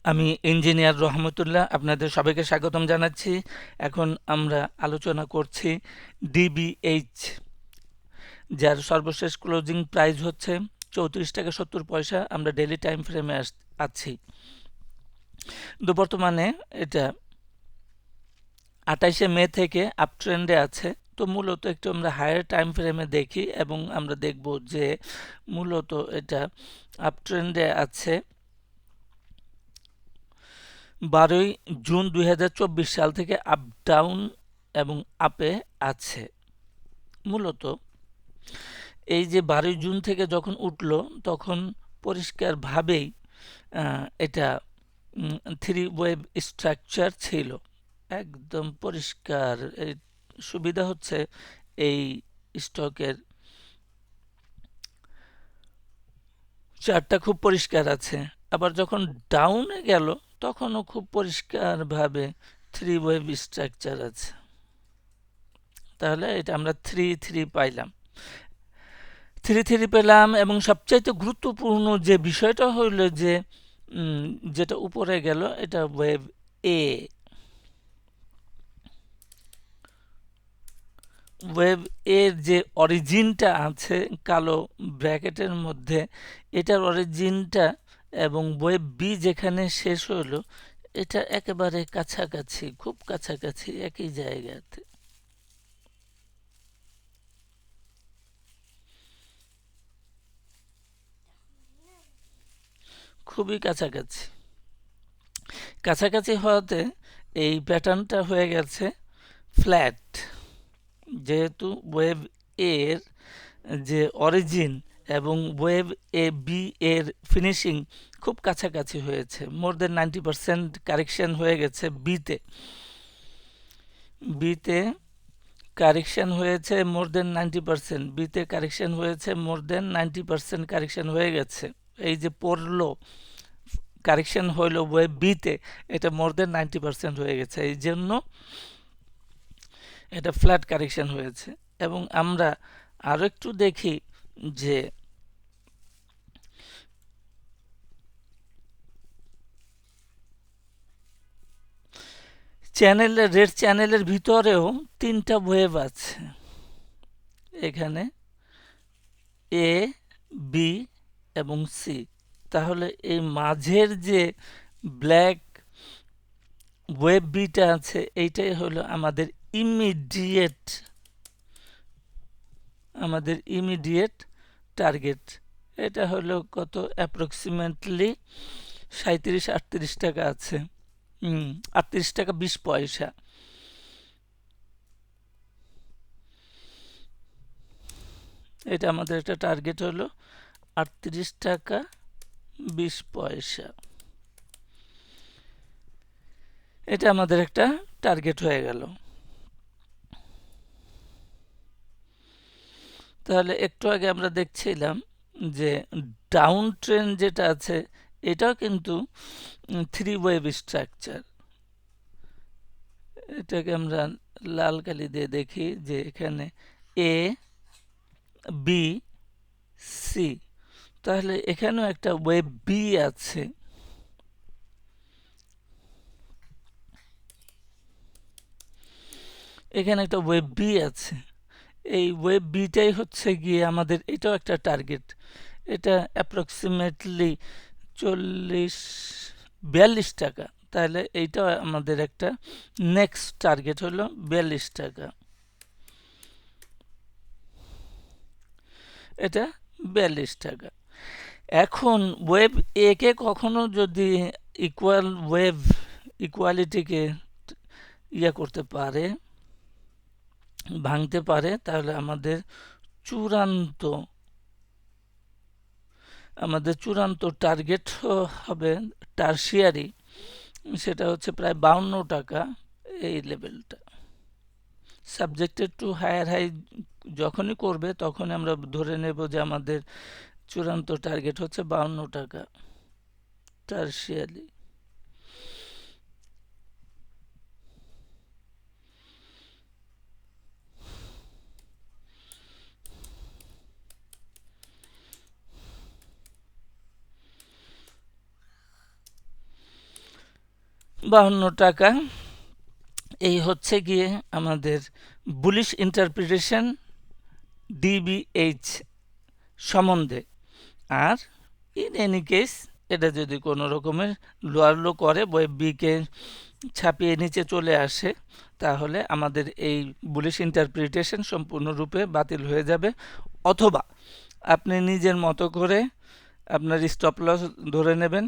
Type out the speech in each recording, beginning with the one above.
আমি ইঞ্জিনিয়ার রহমতুল্লাহ, আপনাদের সবাইকে স্বাগতম জানাচ্ছি। এখন আমরা আলোচনা করছি ডিবিএইচ, যার সর্বশেষ ক্লোজিং প্রাইস হচ্ছে 34 টাকা 70 পয়সা। আমরা ডেইলি টাইম ফ্রেমে আছি। তো বর্তমানে এটা 28শে মে থেকে আপ ট্রেন্ডে আছে। তো মূলত একটু আমরা হায়ার টাইম ফ্রেমে দেখি এবং আমরা দেখব যে মূলত এটা আপ ট্রেন্ডে আছে 12ই জুন 2024 সাল থেকে আপ ডাউন এবং আপে আছে। মূলত এই যে 12ই জুন থেকে যখন উঠলো তখন পরিষ্কারভাবেই এটা থ্রি ওয়েভ স্ট্রাকচার ছিল, একদম পরিষ্কার। এই সুবিধা হচ্ছে এই স্টকের চার্টটা খুব পরিষ্কার আছে। আবার যখন ডাউনে গেল তখনও খুব পরিষ্কারভাবে থ্রি ওয়েভ স্ট্রাকচার আছে। তাহলে এটা আমরা থ্রি থ্রি পাইলাম, থ্রি থ্রি পেলাম। এবং সবচাইতে গুরুত্বপূর্ণ যে বিষয়টা হইল যে যেটা উপরে গেল এটা ওয়েভ এ। ওয়েভ এর যে অরিজিনটা আছে কালো ব্র্যাকেটের মধ্যে, এটার অরিজিনটা এবং ওয়েভ বি যেখানে শেষ হইল এটা একেবারে কাছাকাছি, খুব কাছাকাছি, একই জায়গাতে। খুবই কাছাকাছি। কাছাকাছি হওয়াতে এই প্যাটার্নটা হয়ে গেছে ফ্ল্যাট। যেহেতু ওয়েভ এর যে অরিজিন এবং ওয়েভ এ বি এর ফিনিশিং খুব কাছাকাছি হয়েছে, মোর দেন 90% কারেকশন হয়ে গেছে বিতে। বিতে কারেকশন হয়েছে মোর দেন 90%, বিতে কারেকশন হয়েছে মোর দেন 90% কারেকশন হয়ে গেছে। এই যে পড়লো কারেকশন হইল ওয়েব বিতে, এটা মোর দেন 90% হয়ে গেছে, এই জন্য এটা ফ্ল্যাট কারেকশন হয়েছে। এবং আমরা আরো একটু দেখি যে চ্যানেলের রেড চ্যানেলের ভিতরেও তিনটা ওয়েভ আছে, এখানে এ, বি এবং সি। তাহলে এই মাঝের যে ব্ল্যাক ওয়েভ বিটা আছে এইটাই হলো আমাদের ইমিডিয়েট টার্গেট। এটা হলো কত, অ্যাপ্রক্সিমেটলি 37-38 টাকা আছে। 38 টাকা 20 পয়সা। এটা আমাদের একটা টার্গেট হলো 38 টাকা 20 পয়সা। এটা আমাদের একটা টার্গেট হয়ে গেল। তাহলে একটু আগে আমরা দেখছিলাম যে ডাউন ট্রেন্ড যেটা আছে এটাও কিন্তু থ্রি ওয়েভ স্ট্রাকচার। এটাকে আমরা লাল কালি দিয়ে দেখি যে এখানে এ, বি, সি। তাহলে এখানেও একটা ওয়েভ বি আছে। এখানে একটা ওয়েভ বি আছে। এই ওয়েভ বিটাই হচ্ছে গিয়ে আমাদের, এটাও একটা টার্গেট। এটা অ্যাপ্রক্সিমেটলি 42 টাকা। তাহলে এইটাও আমাদের একটা নেক্সট টার্গেট হলো 42 টাকা। এটা 42 টাকা। এখন ওয়েভ এ কে কখনো যদি ইকুয়াল ওয়েভ ইকুয়ালিটিকে করতে পারে, ভাঙতে পারে, তাহলে চূড়ান্ত চূড়ান্ত টার্গেট হবে টারশিয়ারি, সেটা হচ্ছে প্রায় 52 টাকা। এই লেভেলটা সাবজেক্টেড টু হায়ার হাই যখনই করবে তখনই আমরা ধরে নেব যে আমাদের চূড়ান্ত টার্গেট হচ্ছে 52 টাকা টারশিয়ারি। টাকা। এই হচ্ছে গিয়ে আমাদের বুলিশ ইন্টারপ্রিটেশন ডিবিএইচ সম্বন্ধে। আর ইন এনি কেস এটা যদি কোনো রকমের লোয়ার লো করে ওয়েব বিকে ছাপিয়ে নিচে চলে আসে, তাহলে আমাদের এই বুলিশ ইন্টারপ্রিটেশন সম্পূর্ণরূপে বাতিল হয়ে যাবে, অথবা আপনি নিজের মতো করে আপনার স্টপ লস ধরে নেবেন,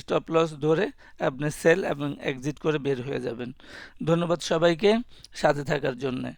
স্টপ লস ধরে আপনি সেল এবং এক্সিট করে বের হয়ে যাবেন। ধন্যবাদ সবাইকে সাথে থাকার জন্যে।